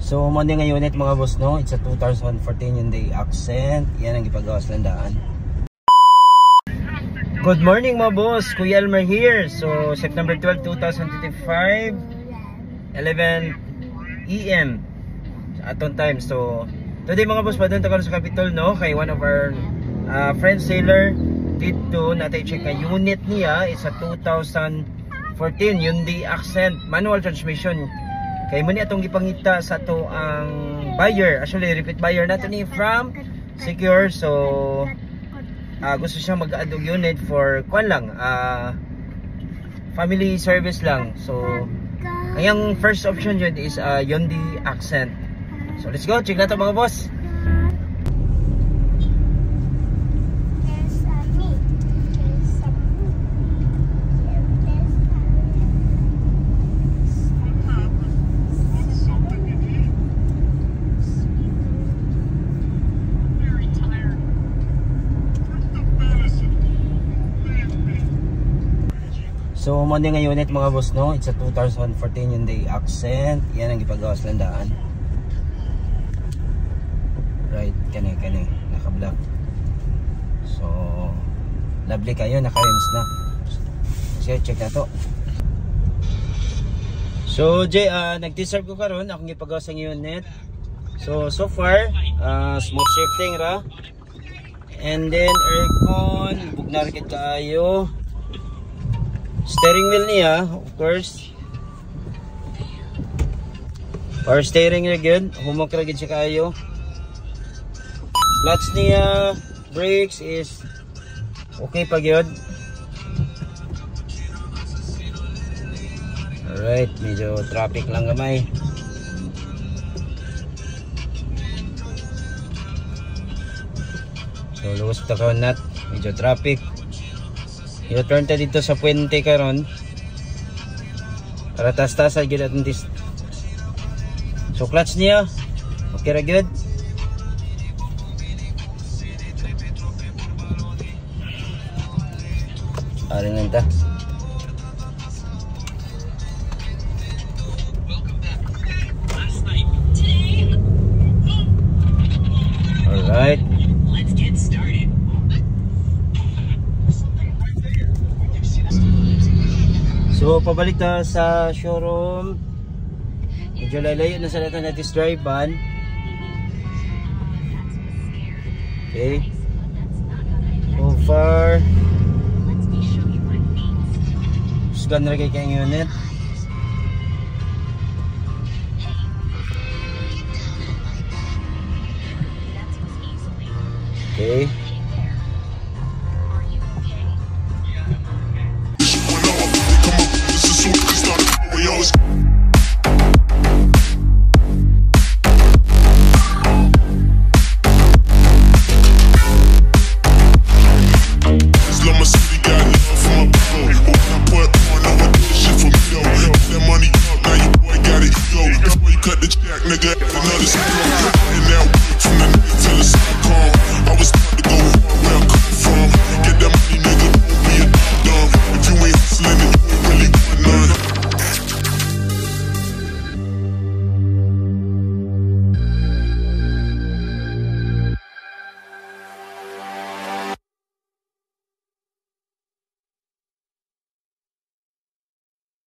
So mo nga unit mga boss, no? It's a 2014 Hyundai Accent. Yan ang ipagawas landaan. Good morning mga boss, Kuya Elmer here. So September 12, 2025, 11 AM atong time. So today mga boss, padunta ko sa Capitol, no? Kay one of our friend sailor dito natin check ang unit niya. It's a 2014 Hyundai Accent manual transmission. Kay muni atong gipangita sa to ang buyer, actually repeat buyer nato ni from Secure. So gusto siya mag-add og unit for kwan lang, family service lang. So ang first option yun is Hyundai Accent. So let's go, check nato mga boss. So mo nga unit mga boss, no? It's a 2014 Hyundai Accent. Yan ang ipagawas landaan. Right, kani naka-black. So lovely kayo, naka-rims na. So check na to. So Jay, nag-deserve ko karon akong ipagawas ang unit. So far, smooth shifting ra. And then aircon, bugnar kit kaayo. Steering wheel niya, of course. Power steering niya good. Humok ra gid siya kayo. Clutch niya, brakes is okay pa gyud. Alright, medyo traffic lang gamay. So luwas ta karon nat, medyo traffic. I-turn ta dito sa puente karon para tas-tasan gyud atong dis. So clutch niya okay ra gyud. Aring nanta. Alright. Let's get started. So pabalik ta sa showroom. Medyo lalayo na sa natin na test drive ban. Okay. So far scan na kay kayong unit. Okay.